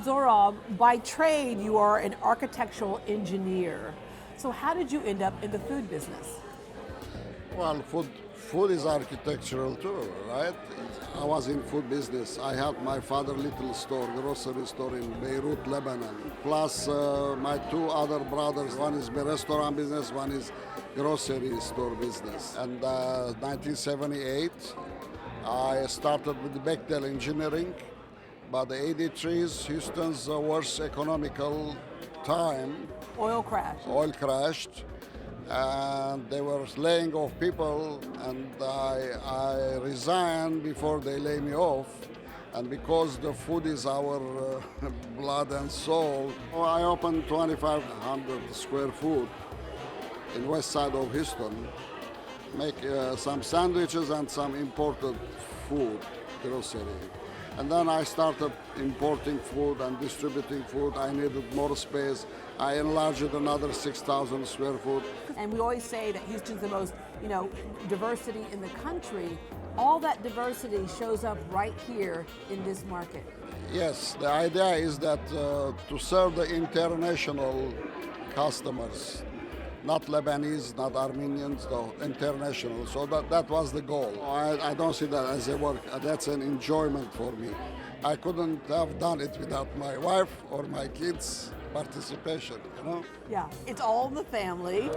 Zohrab, by trade, you are an architectural engineer. So how did you end up in the food business? Well, food is architectural too, right? I was in food business. I helped my father little store, grocery store in Beirut, Lebanon. Plus my two other brothers. One is the restaurant business, one is grocery store business. And 1978, I started with Bechtel Engineering. But the 83 is Houston's worst economical time. Oil crash. Oil crashed, and they were laying off people, and I resigned before they lay me off. And because the food is our blood and soul, I opened 2,500 square foot in west side of Houston, make some sandwiches and some imported food, grocery. And then I started importing food and distributing food. I needed more space. I enlarged it another 6,000 square foot. And we always say that Houston's the most, diversity in the country. All that diversity shows up right here in this market. Yes, the idea is that to serve the international customers, not Lebanese, not Armenians, no, international. So that was the goal. I don't see that as a work. That's an enjoyment for me. I couldn't have done it without my wife or my kids' participation, Yeah, it's all in the family.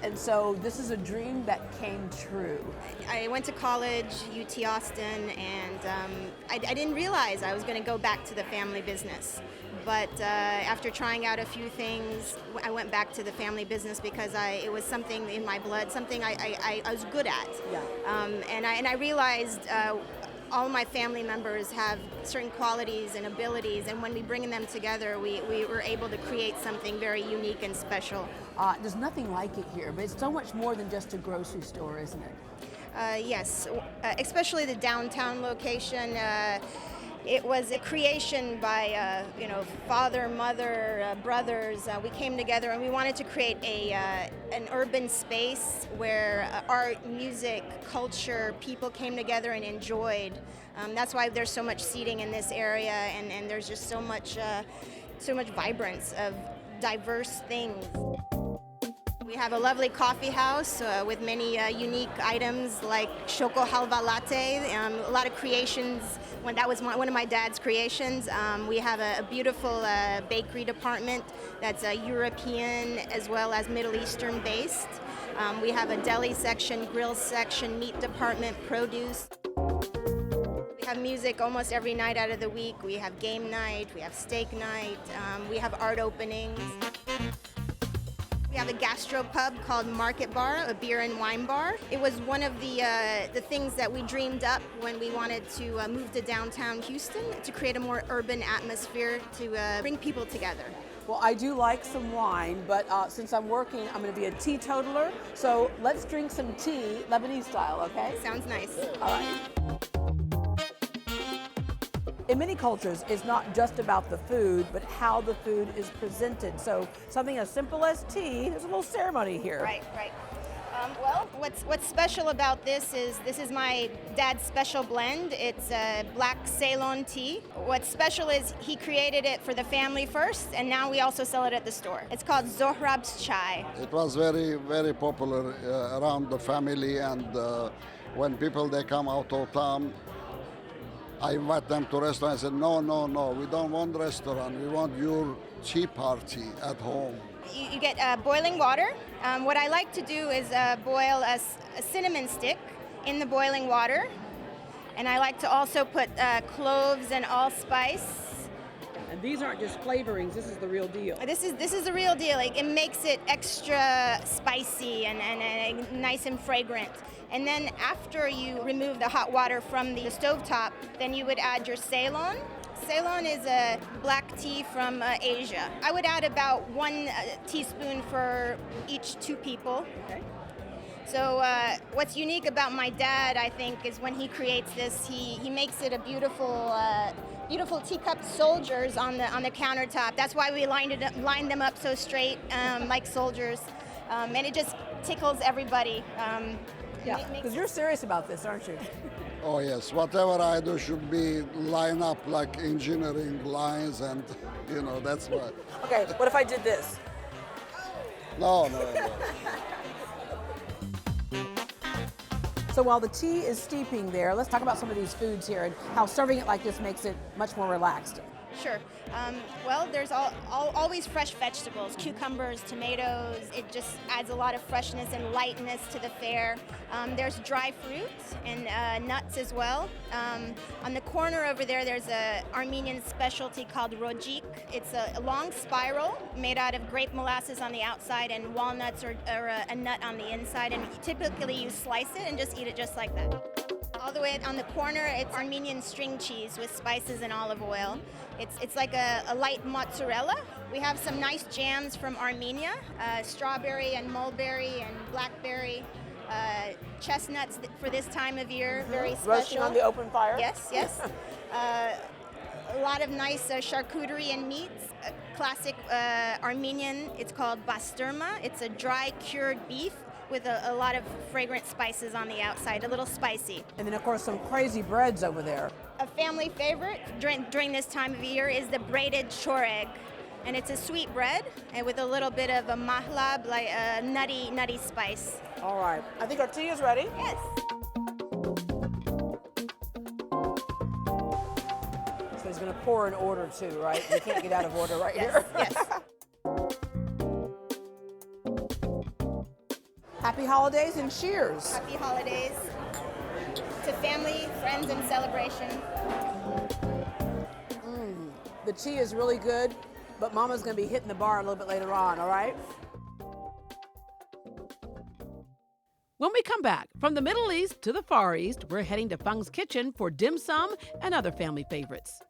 And so this is a dream that came true. I went to college, UT Austin, and I didn't realize I was going to go back to the family business. But after trying out a few things, I went back to the family business because it was something in my blood, something I was good at. Yeah. And I realized all my family members have certain qualities and abilities, and when we bring them together, we were able to create something very unique and special. There's nothing like it here, but it's so much more than just a grocery store, isn't it? Yes, especially the downtown location. It was a creation by, father, mother, brothers. We came together and we wanted to create an urban space where art, music, culture, people came together and enjoyed. That's why there's so much seating in this area, and there's just so much vibrance of diverse things. We have a lovely coffee house with many unique items like Choco Halva Latte, a lot of creations. That was one of my dad's creations. We have a beautiful bakery department that's European as well as Middle Eastern based. We have a deli section, grill section, meat department, produce. We have music almost every night out of the week. We have game night, we have steak night, we have art openings. We have a gastro pub called Market Bar, a beer and wine bar. It was one of the things that we dreamed up when we wanted to move to downtown Houston to create a more urban atmosphere to bring people together. Well, I do like some wine, but since I'm working, I'm going to be a teetotaler. So let's drink some tea, Lebanese style, okay? Sounds nice. All right. In many cultures, it's not just about the food, but how the food is presented. So something as simple as tea, there's a little ceremony here. Right. Well, what's special about this is my dad's special blend. It's a black Ceylon tea. What's special is he created it for the family first, and now we also sell it at the store. It's called Zohrab's Chai. It was very, very popular around the family, and when people, they come out of town, I invite them to restaurant. I said, no, we don't want restaurant. We want your tea party at home. You get boiling water. What I like to do is boil a cinnamon stick in the boiling water. And I like to also put cloves and allspice. And these aren't just flavorings, this is the real deal. This is the real deal. It makes it extra spicy and nice and fragrant. And then after you remove the hot water from the stovetop, then you would add your Ceylon. Ceylon is a black tea from Asia. I would add about 1 teaspoon for each 2 people. Okay. So what's unique about my dad, I think, is when he creates this, he makes it a beautiful teacup soldiers on the countertop. That's why we lined them up so straight, like soldiers, and it just tickles everybody. Yeah, because you're serious about this, aren't you? Oh yes, whatever I do should be line up like engineering lines, and that's why. Okay, what if I did this? No, no, no. So while the tea is steeping there, let's talk about some of these foods here and how serving it like this makes it much more relaxed. Sure. Well, there's always fresh vegetables, cucumbers, tomatoes. It just adds a lot of freshness and lightness to the fare. There's dry fruits and nuts as well. On the corner over there, there's a Armenian specialty called rojik. It's a long spiral made out of grape molasses on the outside and walnuts or a nut on the inside. And typically you slice it and just eat it just like that. All the way on the corner, it's Armenian string cheese with spices and olive oil. It's like a light mozzarella. We have some nice jams from Armenia, strawberry and mulberry and blackberry, chestnuts for this time of year, very special. Roasting on the open fire? Yes, yes. A lot of nice charcuterie and meats. Classic Armenian, it's called basturma. It's a dry cured beef with a lot of fragrant spices on the outside, a little spicy. And then, of course, some crazy breads over there. A family favorite during this time of year is the braided choreg. And it's a sweet bread and with a little bit of a mahlab, like a nutty spice. All right. I think our tea is ready. Yes. So he's going to pour an order too, right? We can't get out of order right Yes, here. yes. Happy holidays and cheers. Happy holidays to family, friends, and celebration. The tea is really good, but Mama's going to be hitting the bar a little bit later on, all right? When we come back, from the Middle East to the Far East, we're heading to Fung's Kitchen for dim sum and other family favorites.